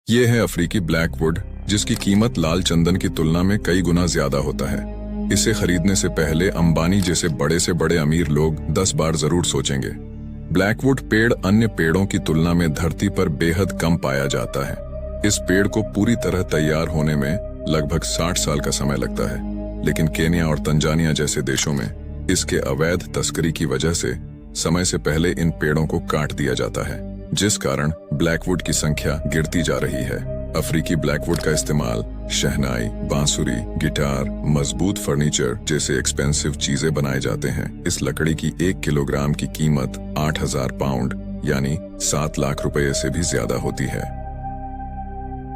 ये है अफ्रीकी ब्लैकवुड, जिसकी कीमत लाल चंदन की तुलना में कई गुना ज्यादा होता है। इसे खरीदने से पहले अंबानी जैसे बड़े से बड़े अमीर लोग 10 बार जरूर सोचेंगे। ब्लैकवुड पेड़ अन्य पेड़ों की तुलना में धरती पर बेहद कम पाया जाता है। इस पेड़ को पूरी तरह तैयार होने में लगभग 60 साल का समय लगता है, लेकिन केन्या और तंजानिया जैसे देशों में इसके अवैध तस्करी की वजह से समय से पहले इन पेड़ों को काट दिया जाता है, जिस कारण ब्लैकवुड की संख्या गिरती जा रही है। अफ्रीकी ब्लैकवुड का इस्तेमाल शहनाई, बांसुरी, गिटार, मजबूत फर्नीचर जैसे एक्सपेंसिव चीजें बनाए जाते हैं। इस लकड़ी की 1 किलोग्राम की कीमत 8000 पाउंड यानी 7 लाख रुपए से भी ज्यादा होती है।